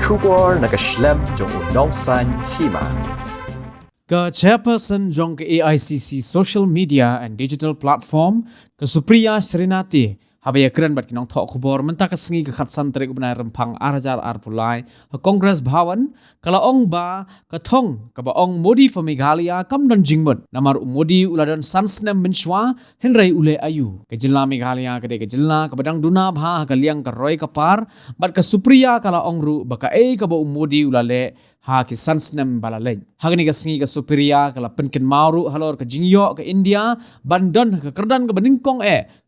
Shubor na Snem jong unongsan Hima. Ke chairperson jong ke AICC social media and digital platform ke Supriya Srinati habaya keren bat kinong thok khubor menta ka sengi ke khatsan tarik ubnai rempang arajar arpulai ke Congress Bhawan kala ong ba ka thong ka ba ong Modi for Meghalaya kam don jingmut namar Modi uladon Snem minshwa Hynrei ule ayu ke Jylla Meghalaya ke Jylla ka badang duna bha ka liang ka roi ka par bat ka Supriya kala ong ru ba ka ka ba Modi ulale ha ki Snem balalej hagni ka sengi ka Supriya kala penken mauru halor ka jingyo ka India bandon ka kerdan ka beningkong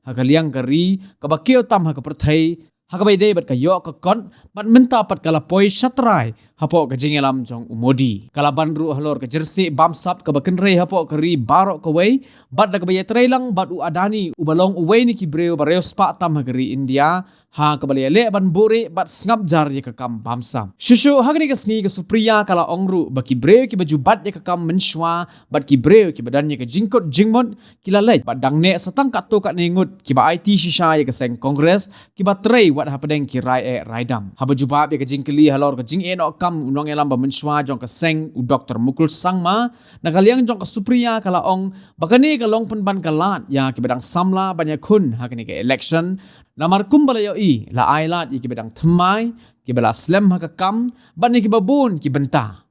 hakaliang kari kabakio tam hakaperthai hakabai dei bat kayo ka kon bat menta pat kala poi shatrai hapo ka jingelam jong Modi kala banru halor ka jersey bamsap ka Hynrei hapo kari barok ka wei bat da kabaya trailang bat u adani u balong uwei ni kibreo bareo spa tam hakari India ha kabali le ban bore bat ngap jar ye ka kam bamsam shushu hagni ka sngi ka Supriya kala ongru baki breo ki baju bat ye ka kam menshwa bat ki breo ki badan ye ka jingkot jingmon kila lej bat dangne satang ka to ka ningut ki ba IT shisha ye ka seng Congress ki ba trei wat hapadeng ki rai raidam ha baju bab ye ka jingkeli halor ka jing eno kam unong elam ba menshwa jong ka seng u Dr. Mukul Sangma nakaliang jong ka Supriya kala ong bakani ka long pen ban kalat ya ki badang samla banya kun hagni ka election namar kumbalayo la ailat ki bedang thmai ki bala slem hakakam ban ki babun ki benta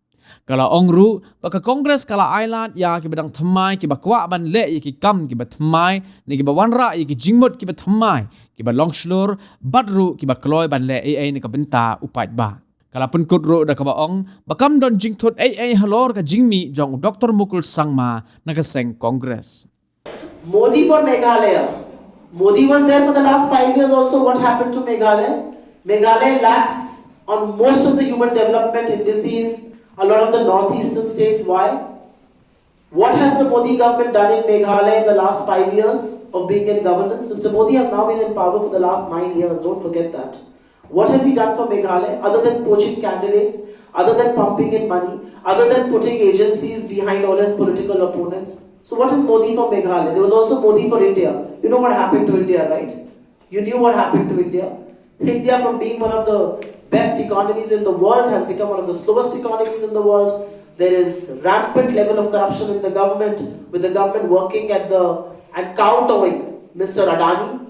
kala ongru baka Congress kala ailat ya ki bedang thmai ki bakwa ban le ki kam ki bathmai ni ki bawanra ki jingmot ki bathmai ki ba longslur badru ki bakloi ban le ni ka benta upat ba kala pun kudro da ka baong bakam don jingthot halor ka jingmi jong Dr. Mukul Sangma nakaseng Congress Modi for Meghalaya. Modi was there for the last 5 years also. What happened to Meghalaya? Meghalaya lacks on most of the human development indices, a lot of the northeastern states. Why? What has the Modi government done in Meghalaya in the last 5 years of being in governance? Mr. Modi has now been in power for the last 9 years, don't forget that. What has he done for Meghalaya other than poaching candidates, other than pumping in money, other than putting agencies behind all his political opponents? So what is Modi for Meghalaya? There was also Modi for India. You know what happened to India, right? You knew what happened to India. India, from being one of the best economies in the world, has become one of the slowest economies in the world. There is rampant level of corruption in the government, with the government working and countering Mr. Adani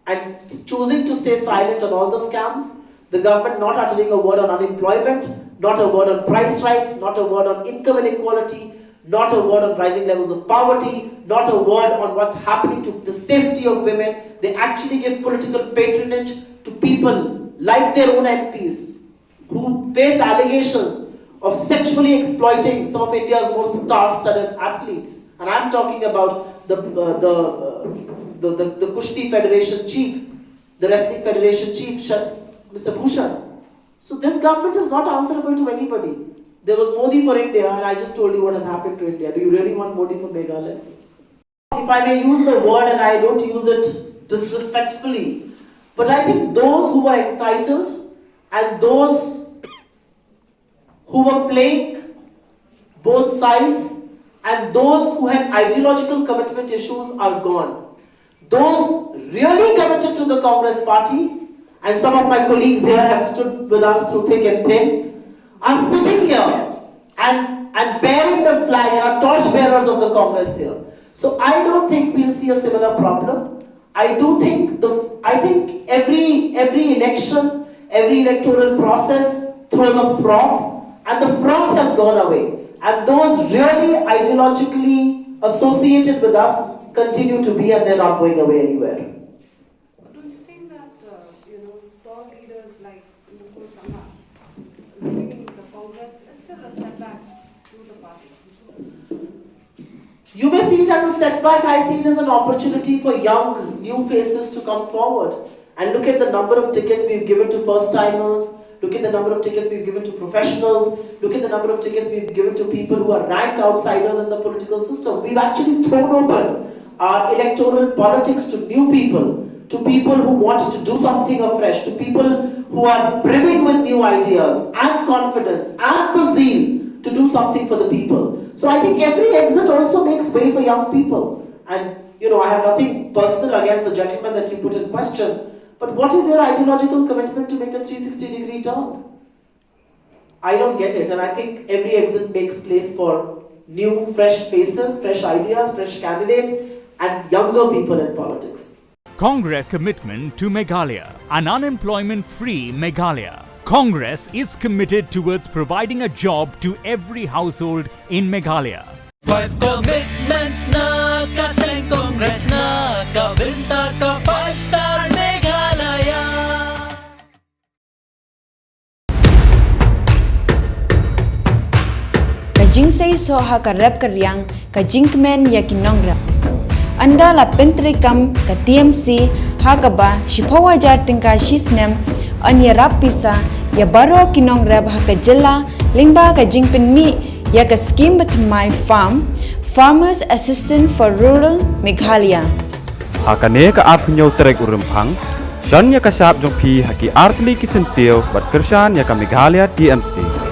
and choosing to stay silent on all the scams. The government not uttering a word on unemployment, not a word on price rise, not a word on income inequality, not a word on rising levels of poverty, not a word on what's happening to the safety of women. They actually give political patronage to people like their own MPs who face allegations of sexually exploiting some of India's most star-studded athletes. And I'm talking about the Kushti Federation chief, the Wrestling Federation chief, Mr. Bhushan. So this government is not answerable to anybody. There was Modi for India, and I just told you what has happened to India. Do you really want Modi for Meghalaya? If I may use the word, and I don't use it disrespectfully, but I think those who were entitled and those who were playing both sides and those who had ideological commitment issues are gone. Those really committed to the Congress party, and some of my colleagues here have stood with us through thick and thin, are sitting here and bearing the flag and are torch bearers of the Congress here. So I don't think we'll see a similar problem. I think every election, every electoral process throws up fraud, and the fraud has gone away. And those really ideologically associated with us continue to be, and they're not going away anywhere. Don't you think that top leaders like Mukul Sangma leaving the Congress is still a setback to the party? You may see it as a setback. I see it as an opportunity for young, new faces to come forward. And look at the number of tickets we've given to first-timers. Look at the number of tickets we've given to professionals. Look at the number of tickets we've given to people who are rank outsiders in the political system. We've actually thrown open our electoral politics to new people who want to do something afresh, to people who are brimming with new ideas and confidence and the zeal to do something for the people. So I think every exit also makes way for young people. And I have nothing personal against the gentleman that you put in question, but what is your ideological commitment to make a 360-degree turn? I don't get it, and I think every exit makes place for new, fresh faces, fresh ideas, fresh candidates, and younger people in politics. Congress commitment to Meghalaya, an unemployment-free Meghalaya. Congress is committed towards providing a job to every household in Meghalaya. 5 commitments na kasing Congress na kabinta ka 5-star Meghalaya. Kajing say so ha ka rap karyang kajing kmen ya kinongra. Anda la pentrikam ka TMC ha ka ba shipawa jartingka Snem anya rapisa ya baro kinongra ha ka Jylla lingba kajing penmi ya ka scheme batmai farm Farmers Assistant for Rural Meghalaya. Hakane ka apnyo trek urempang, Shan ya ka sap jong pi haki artli kisentil bat kershan ya ka Meghalaya TMC.